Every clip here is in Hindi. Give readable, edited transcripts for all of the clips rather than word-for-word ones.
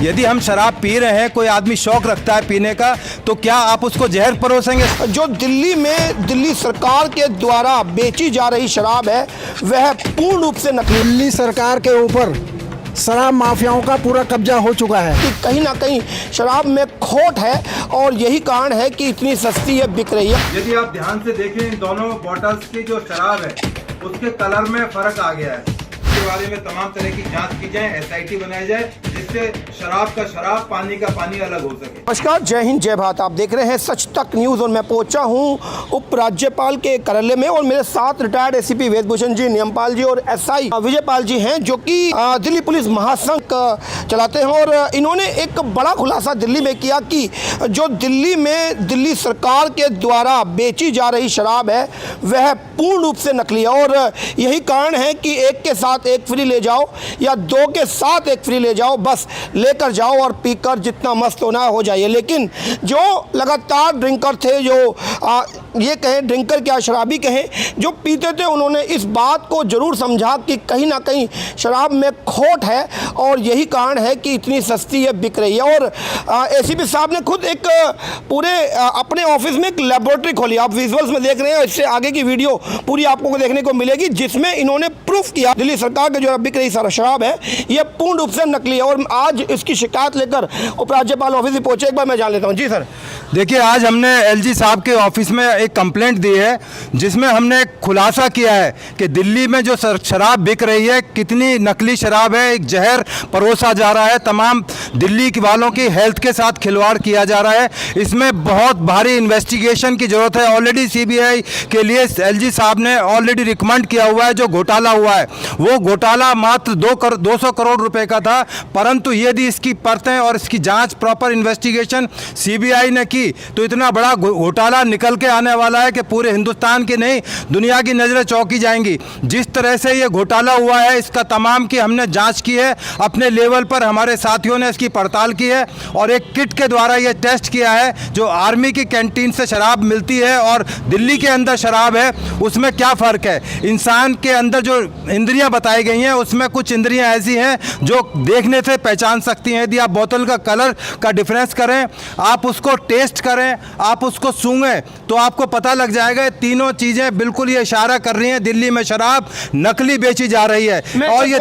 यदि हम शराब पी रहे हैं, कोई आदमी शौक रखता है पीने का, तो क्या आप उसको जहर परोसेंगे? जो दिल्ली में दिल्ली सरकार के द्वारा बेची जा रही शराब है वह पूर्ण रूप से नकली। दिल्ली सरकार के ऊपर शराब माफियाओं का पूरा कब्जा हो चुका है कि कहीं ना कहीं शराब में खोट है और यही कारण है कि इतनी सस्ती ये बिक रही है। यदि आप ध्यान से देखें, इन दोनों बॉटल्स की जो शराब है उसके कलर में फर्क आ गया है। इसके बारे में तमाम तरह की जांच की जाए, SIT बनाई जाए, जिससे शराब का शराब, पानी का पानी अलग हो सके। नमस्कार, जय हिंद, जय भारत। आप देख रहे हैं सच तक न्यूज़ और मैं पहुंचा हूं उपराज्यपाल के कार्यालय में और मेरे साथ रिटायर्ड ACP वेदभूषण जी, नियमपाल जी और SI विजयपाल जी हैं, जो कि दिल्ली पुलिस महासंघ चलाते हैं। और इन्होंने एक बड़ा खुलासा दिल्ली में किया कि जो दिल्ली में दिल्ली सरकार के द्वारा बेची जा रही शराब है वह पूर्ण रूप से नकली है और यही कारण है कि एक के साथ एक फ्री ले जाओ या दो के साथ एक फ्री ले जाओ, बस लेकर जाओ और पीकर जितना मस्त होना हो जाइए। लेकिन जो लगातार ड्रिंकर थे, जो ये कहें ड्रिंकर क्या शराबी कहें, जो पीते थे, उन्होंने इस बात को ज़रूर समझा कि कहीं ना कहीं शराब में खोट है और यही कारण है कि इतनी सस्ती ये बिक रही है। और ACP साहब ने खुद एक पूरे अपने ऑफिस में एक लेबोरेटरी खोली। आप विजुअल्स में देख रहे हैं, इससे आगे की वीडियो पूरी आपको देखने को मिलेगी, जिसमें इन्होंने प्रूफ किया दिल्ली सरकार के जो बिक रही सारा शराब है ये पूर्ण रूप से नकली है। और आज इसकी शिकायत लेकर उपराज्यपाल ऑफिस में पहुंचे। एक बार मैं जान लेता हूं। जी सर। देखिए, आज हमने LG साहब के ऑफिस में एक कंप्लेंट दी है, जिसमें हमने एक खुलासा किया है कि दिल्ली में जो शराब बिक रही है, कितनी नकली शराब है, एक जहर परोसा जा रहा है, तमाम दिल्ली के वालों की हेल्थ के साथ खिलवाड़ किया जा रहा है। इसमें बहुत भारी इन्वेस्टिगेशन की जरूरत है। ऑलरेडी CBI के लिए LG साहब ने ऑलरेडी रिकमेंड किया हुआ है। जो घोटाला हुआ है वो घोटाला मात्र 200 करोड़ रुपए का था, परंतु यदि इसकी परतें और इसकी जांच, प्रॉपर इन्वेस्टिगेशन CBI ने की तो इतना बड़ा घोटाला निकल के आने वाला है कि पूरे हिंदुस्तान की नहीं, दुनिया की नज़रें चौंकी जाएंगी। जिस तरह से ये घोटाला हुआ है, इसका तमाम की हमने जांच की है अपने लेवल पर, हमारे साथियों ने इसकी पड़ताल की है और एक किट के द्वारा ये टेस्ट किया है। जो आर्मी की कैंटीन से शराब मिलती है और दिल्ली के अंदर शराब है, उसमें क्या फ़र्क है? इंसान के अंदर जो इंद्रियां बताई गई हैं, उसमें कुछ इंद्रियां ऐसी हैं जो देखने से पहचान सकती हैं। यदि आप बोतल का कलर का डिफरेंस करें, आप उसको टेस्ट करें, आप उसको सूंघें, तो आपको पता लग जाएगा। तीनों चीज़ें बिल्कुल ये इशारा कर रही हैं दिल्ली में शराब नकली बेची जा रही है। और ये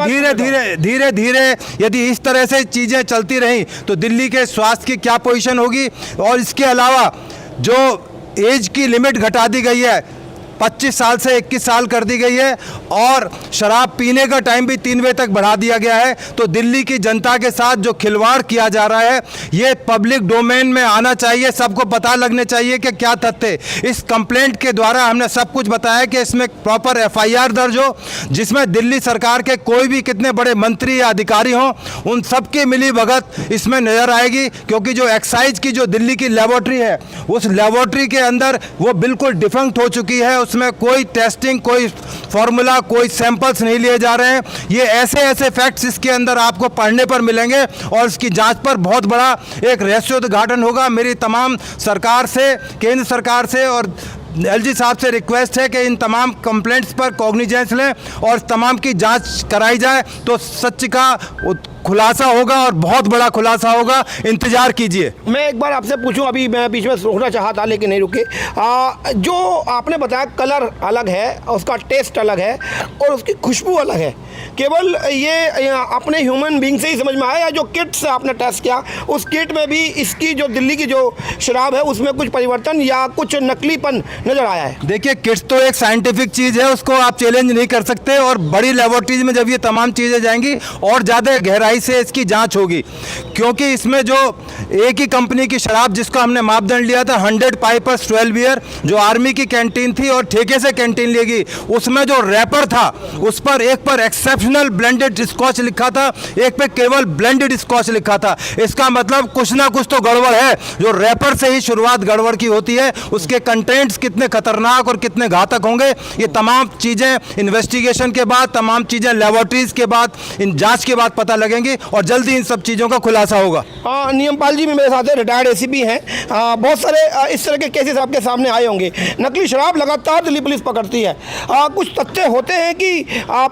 धीरे धीरे यदि इस तरह से चीज़ें चलती रहीं तो दिल्ली के स्वास्थ्य की क्या पोजीशन होगी। और इसके अलावा जो एज की लिमिट घटा दी गई है, 25 साल से 21 साल कर दी गई है और शराब पीने का टाइम भी 3 बजे तक बढ़ा दिया गया है। तो दिल्ली की जनता के साथ जो खिलवाड़ किया जा रहा है, ये पब्लिक डोमेन में आना चाहिए, सबको पता लगने चाहिए कि क्या तथ्य। इस कंप्लेंट के द्वारा हमने सब कुछ बताया कि इसमें प्रॉपर FIR दर्ज हो, जिसमें दिल्ली सरकार के कोई भी कितने बड़े मंत्री या अधिकारी हों, उन सबकी मिली भगत इसमें नज़र आएगी। क्योंकि जो एक्साइज की जो दिल्ली की लेबोरेटरी है, उस लेबोरेटरी के अंदर वो बिल्कुल डिफंक्ट हो चुकी है। उसमें कोई टेस्टिंग, कोई फॉर्मूला, कोई सैंपल्स नहीं लिए जा रहे हैं। ये ऐसे फैक्ट्स इसके अंदर आपको पढ़ने पर मिलेंगे और इसकी जांच पर बहुत बड़ा एक रहस्योद्घाटन होगा। मेरी तमाम सरकार से, केंद्र सरकार से और LG साहब से रिक्वेस्ट है कि इन तमाम कंप्लेंट्स पर कॉग्निजेंस लें और तमाम की जांच कराई जाए, तो सच का खुलासा होगा और बहुत बड़ा खुलासा होगा। इंतजार कीजिए। मैं एक बार आपसे पूछूं, अभी मैं बीच में रोकना चाहा था लेकिन नहीं रुके। जो आपने बताया कलर अलग है, उसका टेस्ट अलग है और उसकी खुशबू अलग है, केवल ये अपने ह्यूमन बीइंग से ही समझ में आया या जो किट से आपने टेस्ट किया उस किट में भी इसकी जो दिल्ली की जो शराब है उसमें कुछ परिवर्तन या कुछ नकलीपन नज़र आया है? देखिए, किट्स तो एक साइंटिफिक चीज़ है, उसको आप चैलेंज नहीं कर सकते। और बड़ी लेबोरेटरीज में जब ये तमाम चीज़ें जाएंगी और ज़्यादा गहराई से इसकी जांच होगी, क्योंकि इसमें जो एक ही कंपनी की शराब जिसको हमने मापदंड लिया था 100 पाइपर्स 12 बियर, जो आर्मी की कैंटीन थी और ठेके से कैंटीन लेगी, उसमें जो रैपर था उस पर एक पर एक्सेप्शनल ब्लेंडेड स्कॉच लिखा था, एक पे केवल ब्लेंडेड स्कॉच लिखा था। इसका मतलब कुछ ना कुछ तो गड़बड़ है। जो रैपर से ही शुरुआत गड़बड़ की होती है, उसके कंटेंट्स कितने खतरनाक और कितने घातक होंगे, ये तमाम चीज़ें इन्वेस्टिगेशन के बाद, तमाम चीज़ें लेबोरेटरीज के बाद, इन जांच के बाद पता लगेंगी। जाएंगी और जल्दी इन सब चीज़ों का खुलासा होगा। नियमपाल जी भी मेरे साथ है, रिटायर्ड एसीपी हैं। बहुत सारे इस तरह के केसेस आपके सामने आए होंगे। नकली शराब लगातार दिल्ली पुलिस पकड़ती है। कुछ तथ्य होते हैं कि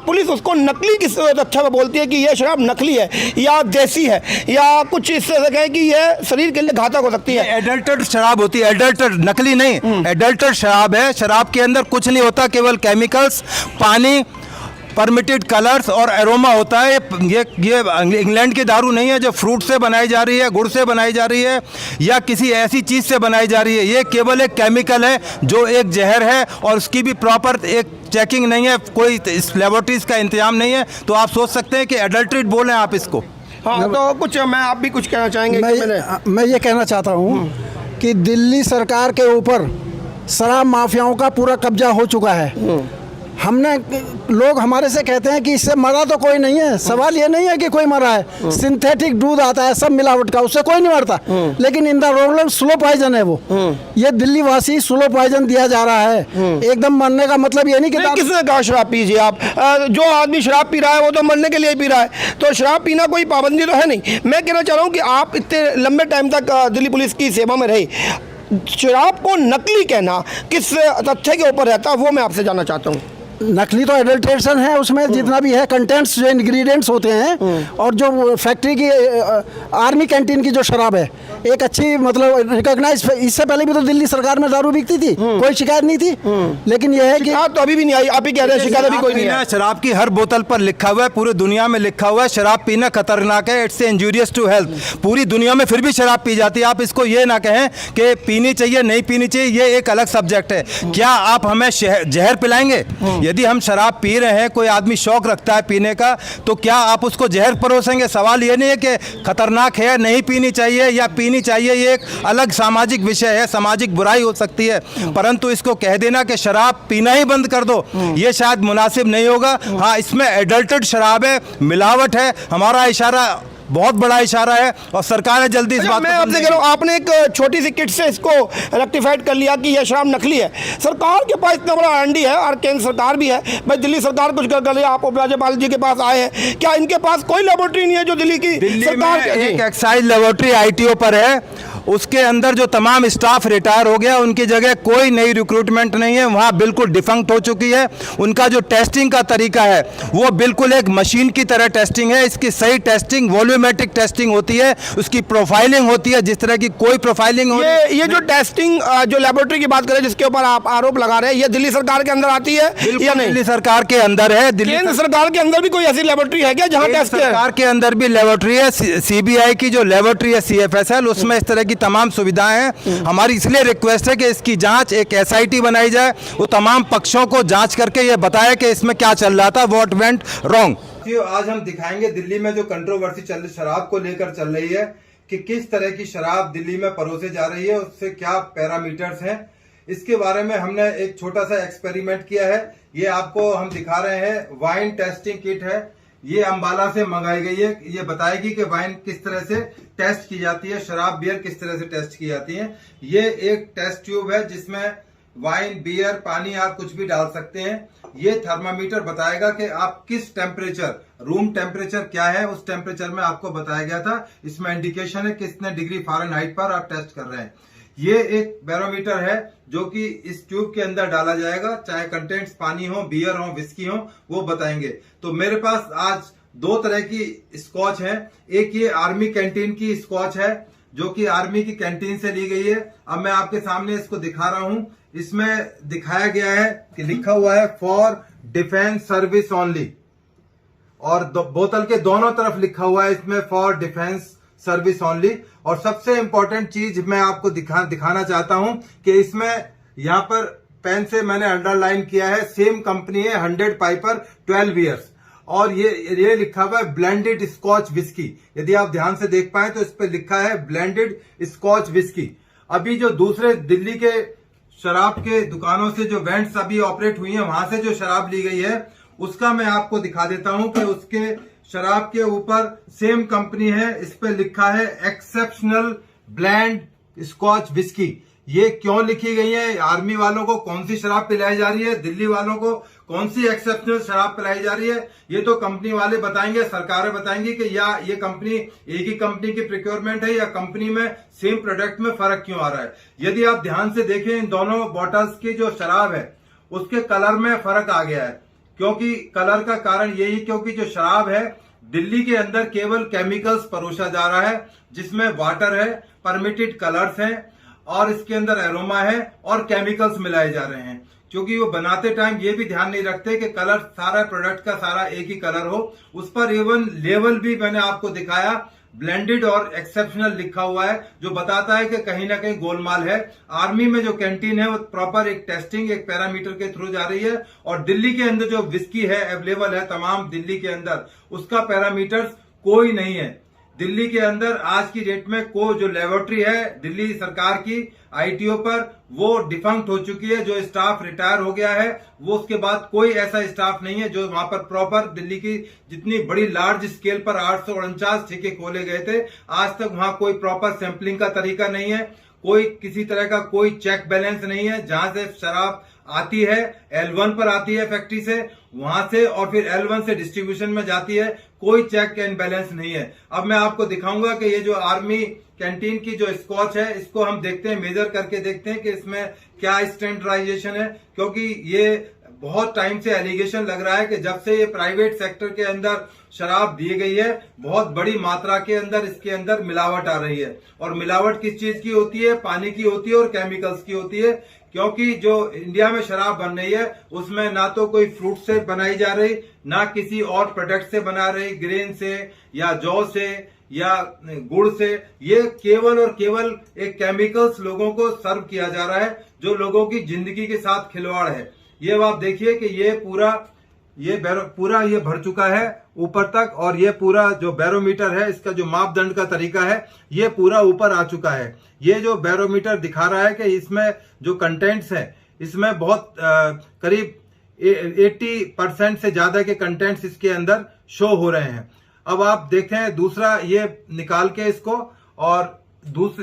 पुलिस उसको नकली किस तथ्य में बोलती है कि यह शराब नकली है या देसी है, या कुछ इस तरह से कहें कि यह शरीर के लिए घातक हो सकती है। एडल्टेड शराब होती है, एडल्टेड, नकली नहीं, एडल्टेड शराब है। शराब के अंदर कुछ नहीं होता, केवल केमिकल्स, पानी, परमिटेड कलर्स और एरोमा होता है। ये इंग्लैंड की दारू नहीं है जो फ्रूट से बनाई जा रही है, गुड़ से बनाई जा रही है या किसी ऐसी चीज़ से बनाई जा रही है। ये केवल एक केमिकल है जो एक जहर है और उसकी भी प्रॉपर एक चेकिंग नहीं है, कोई लेबोरेटरीज का इंतजाम नहीं है। तो आप सोच सकते हैं कि एडल्ट्रेट बोलें आप इसको। हाँ, तो कुछ आप भी कुछ कहना चाहेंगे? मैं ये कहना चाहता हूँ कि दिल्ली सरकार के ऊपर शराब माफियाओं का पूरा कब्जा हो चुका है। हमने लोग हमारे से कहते हैं कि इससे मरा तो कोई नहीं है। सवाल ये नहीं है कि कोई मरा है, सिंथेटिक दूध आता है सब मिलावट का, उससे कोई नहीं मरता। लेकिन in the road slow poison है वो। ये दिल्ली वासी स्लो पॉइजन दिया जा रहा है। एकदम मरने का मतलब ये नहीं कि किसने कहा शराब पीजिए आप? जो आदमी शराब पी रहा है वो तो मरने के लिए पी रहा है, तो शराब पीना कोई पाबंदी तो है नहीं। मैं कहना चाह रहा हूँ कि आप इतने लंबे टाइम तक दिल्ली पुलिस की सेवा में रहे, शराब को नकली कहना किस तथ्य के ऊपर रहता है वो मैं आपसे जानना चाहता हूँ। नकली तो एडल्ट्रेशन है, उसमें जितना भी है कंटेंट्स जो इंग्रेडिएंट्स होते हैं, और जो फैक्ट्री की आर्मी कैंटीन की जो शराब है एक अच्छी मतलब रिकॉग्नाइज। इससे पहले भी तो दिल्ली सरकार में दारू बिकती थी, कोई शिकायत नहीं थी। लेकिन यह है कि तो अभी भी नहीं आई, आप ही कह रहे हैं शिकायत अभी कोई नहीं है। शराब की हर बोतल पर लिखा हुआ है, पूरी दुनिया में लिखा हुआ है शराब पीना खतरनाक है, इट्स इंजूरियस टू हेल्थ। पूरी दुनिया में फिर भी शराब पी जाती है। आप इसको ये ना कहें कि पीनी चाहिए नहीं पीनी चाहिए, ये एक अलग सब्जेक्ट है। क्या आप हमें जहर पिलाएंगे? यदि हम शराब पी रहे हैं, कोई आदमी शौक रखता है पीने का, तो क्या आप उसको जहर परोसेंगे? सवाल ये नहीं है कि खतरनाक है नहीं पीनी चाहिए या पीनी चाहिए, ये एक अलग सामाजिक विषय है, सामाजिक बुराई हो सकती है। परंतु इसको कह देना कि शराब पीना ही बंद कर दो, ये शायद मुनासिब नहीं होगा। हाँ, इसमें एडल्टेड शराब है, मिलावट है, हमारा इशारा बहुत बड़ा इशारा है और सरकार ने जल्दी इस बात मैं आपसे कह रहा हूँ, आपने एक छोटी सी किट से इसको रेक्टिफाइड कर लिया कि यह शराब नकली है। सरकार के पास इतना बड़ा आरएनडी है और केंद्र सरकार भी है। भाई दिल्ली सरकार कुछ कर लिया, आप उपराज्यपाल जी के पास आए हैं, क्या इनके पास कोई लेबोरेटरी नहीं है जो दिल्ली की सरकार में एक एक्साइज लेबोरेटरी आईटीओ पर है, उसके अंदर जो तमाम स्टाफ रिटायर हो गया, उनकी जगह कोई नई रिक्रूटमेंट नहीं है, वहाँ बिल्कुल डिफंक्ट हो चुकी है। उनका जो टेस्टिंग का तरीका है वो बिल्कुल एक मशीन की तरह टेस्टिंग है। इसकी सही टेस्टिंग वॉल्यूमेट्रिक टेस्टिंग होती है, उसकी प्रोफाइलिंग होती है, जिस तरह की कोई प्रोफाइलिंग हो। ये जो टेस्टिंग जो लेबोरेटरी की बात करें जिसके ऊपर आप आरोप लगा रहे हैं, ये दिल्ली सरकार के अंदर आती है या नहीं? दिल्ली सरकार के अंदर है। केंद्र सरकार के अंदर भी कोई ऐसी लेबोरेटरी है क्या जहाँ टेस्ट किया? सरकार के अंदर भी लेबोरेटरी है, सीबीआई की जो लेबोरेटरी है CFSL, उसमें इस तरह की तमाम सुविधाएं हैं। हमारी इसलिए रिक्वेस्ट है कि इसकी जांच एक SIT बनाई जाए, वो तमाम पक्षों को जांच करके ये बताए कि इसमें क्या चल रहा था, व्हाट वेंट रॉन्ग। आज हम दिखाएंगे दिल्ली में जो कंट्रोवर्सी चल रही शराब को लेकर चल रही है कि किस तरह की शराब दिल्ली में परोसे जा रही है, उससे क्या पैरामीटर्स हैं। इसके बारे में हमने एक छोटा सा एक्सपेरिमेंट किया है, ये आपको हम दिखा रहे हैं। वाइन टेस्टिंग किट है, ये अंबाला से मंगाई गई है। ये बताएगी कि वाइन किस तरह से टेस्ट की जाती है, शराब बियर किस तरह से टेस्ट की जाती है। ये एक टेस्ट ट्यूब है जिसमें वाइन, बियर, पानी आप कुछ भी डाल सकते हैं। ये थर्मामीटर बताएगा कि आप किस टेम्परेचर, रूम टेम्परेचर क्या है, उस टेम्परेचर में आपको बताया गया था। इसमें इंडिकेशन है कितने डिग्री फ़ारेनहाइट पर आप टेस्ट कर रहे हैं। ये एक बैरोमीटर है जो कि इस ट्यूब के अंदर डाला जाएगा, चाहे कंटेंट्स पानी हो, बियर हो, विस्की हो, वो बताएंगे। तो मेरे पास आज दो तरह की स्कॉच है। एक ये आर्मी कैंटीन की स्कॉच है जो कि आर्मी की कैंटीन से ली गई है। अब मैं आपके सामने इसको दिखा रहा हूं। इसमें दिखाया गया है कि लिखा हुआ है फॉर डिफेंस सर्विस ओनली, और बोतल के दोनों तरफ लिखा हुआ है इसमें फॉर डिफेंस सर्विस ओनली। और सबसे इंपॉर्टेंट चीज मैं आपको दिखाना चाहता हूं कि इसमें यहां पर पेन से मैंने अंडरलाइन किया है, सेम कंपनी है 100 पाइपर 12 ईयर्स, और ये लिखा हुआ है ब्लेंडेड स्कॉच विस्की। यदि आप ध्यान से देख पाए तो इस पे लिखा है ब्लेंडेड स्कॉच विस्की। अभी जो दूसरे दिल्ली के शराब के दुकानों से जो वेंट्स अभी ऑपरेट हुई है, वहां से जो शराब ली गई है उसका मैं आपको दिखा देता हूं कि उसके शराब के ऊपर सेम कंपनी है, इस पे लिखा है एक्सेप्शनल ब्लेंड स्कॉच विस्की। ये क्यों लिखी गई है, आर्मी वालों को कौन सी शराब पिलाई जा रही है, दिल्ली वालों को कौन सी एक्सेप्शनल शराब पिलाई जा रही है, ये तो कंपनी वाले बताएंगे, सरकारें बताएंगी कि या ये कंपनी एक ही कंपनी की प्रिक्योरमेंट है या कंपनी में सेम प्रोडक्ट में फर्क क्यों आ रहा है। यदि आप ध्यान से देखें इन दोनों बॉटल्स की जो शराब है उसके कलर में फर्क आ गया है, क्योंकि कलर का कारण यही, क्योंकि जो शराब है दिल्ली के अंदर केवल केमिकल्स परोसा जा रहा है, जिसमें वाटर है, परमिटेड कलर्स हैं और इसके अंदर एरोमा है और केमिकल्स मिलाए जा रहे हैं। क्योंकि वो बनाते टाइम ये भी ध्यान नहीं रखते कि कलर सारा प्रोडक्ट का सारा एक ही कलर हो। उस पर इवन लेवल भी मैंने आपको दिखाया, ब्लेंडेड और एक्सेप्शनल लिखा हुआ है, जो बताता है कि कहीं ना कहीं गोलमाल है। आर्मी में जो कैंटीन है वो प्रॉपर एक टेस्टिंग एक पैरामीटर के थ्रू जा रही है, और दिल्ली के अंदर जो विस्की है अवेलेबल है तमाम दिल्ली के अंदर, उसका पैरामीटर्स कोई नहीं है। दिल्ली के अंदर आज की डेट में को जो लेबोरेटरी है दिल्ली सरकार की आईटीओ पर, वो डिफंक्ट हो चुकी है, जो स्टाफ रिटायर हो गया है, वो उसके बाद कोई ऐसा स्टाफ नहीं है जो वहां पर प्रॉपर दिल्ली की जितनी बड़ी लार्ज स्केल पर 849 ठेके खोले गए थे, आज तक वहां कोई प्रॉपर सैंपलिंग का तरीका नहीं है, कोई किसी तरह का कोई चेक बैलेंस नहीं है। जहां से शराब आती है L1 पर आती है फैक्ट्री से, वहां से और फिर L1 से डिस्ट्रीब्यूशन में जाती है, कोई चेक एंड बैलेंस नहीं है। अब मैं आपको दिखाऊंगा कि ये जो आर्मी कैंटीन की जो स्कॉच है इसको हम देखते हैं, मेजर करके देखते हैं कि इसमें क्या स्टैंडर्डाइजेशन है, क्योंकि ये बहुत टाइम से एलिगेशन लग रहा है कि जब से ये प्राइवेट सेक्टर के अंदर शराब दी गई है बहुत बड़ी मात्रा के अंदर इसके अंदर मिलावट आ रही है। और मिलावट किस चीज की होती है, पानी की होती है और केमिकल्स की होती है, क्योंकि जो इंडिया में शराब बन रही है उसमें ना तो कोई फ्रूट से बनाई जा रही, ना किसी और प्रोडक्ट से बना रही, ग्रेन से या जौ से या गुड़ से, ये केवल और केवल एक केमिकल्स लोगों को सर्व किया जा रहा है जो लोगों की जिंदगी के साथ खिलवाड़ है। ये आप देखिए कि ये पूरा ये भर चुका है ऊपर तक, और ये पूरा जो बैरोमीटर है इसका जो मापदंड का तरीका है ये पूरा ऊपर आ चुका है। ये जो बैरोमीटर दिखा रहा है कि इसमें जो कंटेंट्स हैं इसमें बहुत करीब 80% से ज्यादा के कंटेंट्स इसके अंदर शो हो रहे हैं। अब आप देखें दूसरा ये निकाल के इसको और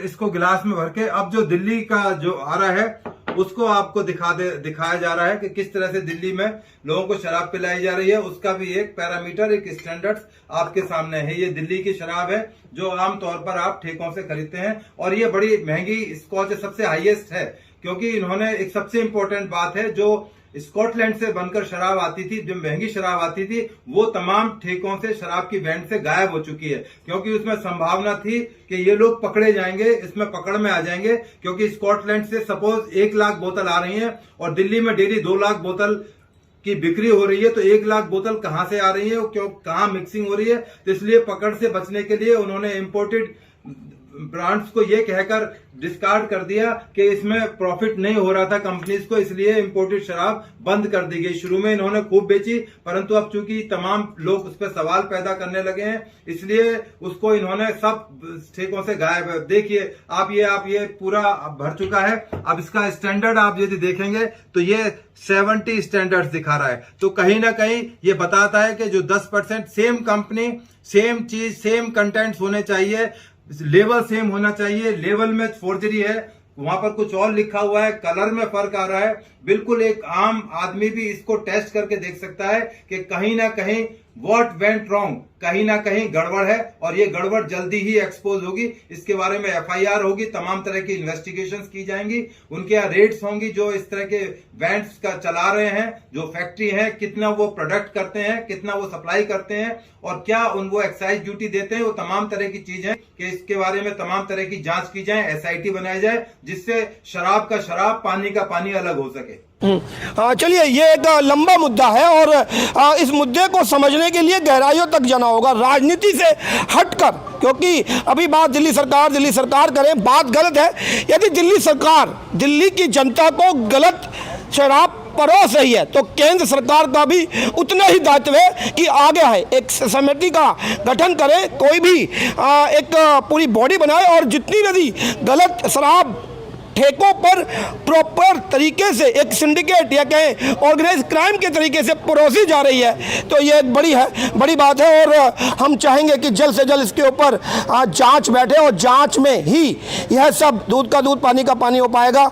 इसको गिलास में भर के, अब जो दिल्ली का जो आ रहा है उसको आपको दिखाया जा रहा है कि किस तरह से दिल्ली में लोगों को शराब पिलाई जा रही है। उसका भी एक पैरामीटर एक स्टैंडर्ड्स आपके सामने है। ये दिल्ली की शराब है जो आमतौर पर आप ठेकों से खरीदते हैं, और ये बड़ी महंगी स्कॉच सबसे हाईएस्ट है, क्योंकि इन्होंने एक सबसे इंपॉर्टेंट बात है, जो स्कॉटलैंड से बनकर शराब आती थी, जो महंगी शराब आती थी, वो तमाम ठेकों से शराब की वैन से गायब हो चुकी है, क्योंकि उसमें संभावना थी कि ये लोग पकड़े जाएंगे, इसमें पकड़ में आ जाएंगे, क्योंकि स्कॉटलैंड से सपोज 1 लाख बोतल आ रही हैं और दिल्ली में डेली 2 लाख बोतल की बिक्री हो रही है, तो 1 लाख बोतल कहां से आ रही है, क्यों कहां मिक्सिंग हो रही है। तो इसलिए पकड़ से बचने के लिए उन्होंने इम्पोर्टेड ब्रांड्स को ये कहकर डिस्कार्ड कर दिया कि इसमें प्रॉफिट नहीं हो रहा था कंपनीज को, इसलिए इंपोर्टेड शराब बंद कर दी गई। शुरू में इन्होंने खूब बेची, परंतु अब चूंकि तमाम लोग उस पर सवाल पैदा करने लगे हैं, इसलिए उसको इन्होंने सब ठेकों से गायब है। देखिए आप ये पूरा भर चुका है। अब इसका स्टैंडर्ड आप यदि देखेंगे तो ये 70 स्टैंडर्ड्स दिखा रहा है, तो कहीं ना कहीं ये बताता है कि जो 10% सेम कंपनी सेम चीज सेम कंटेंट्स होने चाहिए, लेवल सेम होना चाहिए, लेवल में फोर्जरी है, वहां पर कुछ और लिखा हुआ है, कलर में फर्क आ रहा है। बिल्कुल एक आम आदमी भी इसको टेस्ट करके देख सकता है कि कहीं ना कहीं व्हाट वेंट रॉन्ग, कहीं ना कहीं गड़बड़ है, और ये गड़बड़ जल्दी ही एक्सपोज होगी। इसके बारे में FIR होगी, तमाम तरह की इन्वेस्टिगेशंस की जाएंगी, उनके यहाँ रेड्स होंगी जो इस तरह के वैंट्स का चला रहे हैं, जो फैक्ट्री है, कितना वो प्रोडक्ट करते हैं, कितना वो सप्लाई करते हैं, और क्या वो एक्साइज ड्यूटी देते हैं, वो तमाम तरह की चीजें कि इसके बारे में तमाम तरह की जांच की जाए, SIT बनाई जाए, जिससे शराब का शराब पानी का पानी अलग हो सके। चलिए, ये एक लंबा मुद्दा है और इस मुद्दे को समझने के लिए गहराइयों तक जाना होगा, राजनीति से हटकर, क्योंकि अभी बात दिल्ली सरकार करें, बात गलत है। यदि दिल्ली सरकार दिल्ली की जनता को गलत शराब परोस रही है तो केंद्र सरकार का भी उतना ही दायित्व है कि आगे है, एक समिति का गठन करे, कोई भी एक पूरी बॉडी बनाए और जितनी भी गलत शराब ठेकों पर प्रॉपर तरीके से एक सिंडिकेट या कहें ऑर्गेनाइज क्राइम के तरीके से परोसी जा रही है, तो ये एक बड़ी बात है। और हम चाहेंगे कि जल्द से जल्द इसके ऊपर जांच बैठे और जांच में ही यह सब दूध का दूध पानी का पानी हो पाएगा।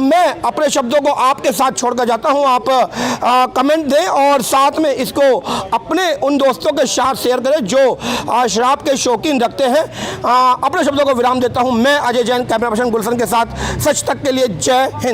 मैं अपने शब्दों को आपके साथ छोड़कर जाता हूं, आप कमेंट दें और साथ में इसको अपने उन दोस्तों के साथ शेयर करें जो शराब के शौकीन रखते हैं। अपने शब्दों को विराम देता हूं। मैं अजय जैन, कैमरा पर्सन गुलशन के साथ, सच तक के लिए जय हिंद।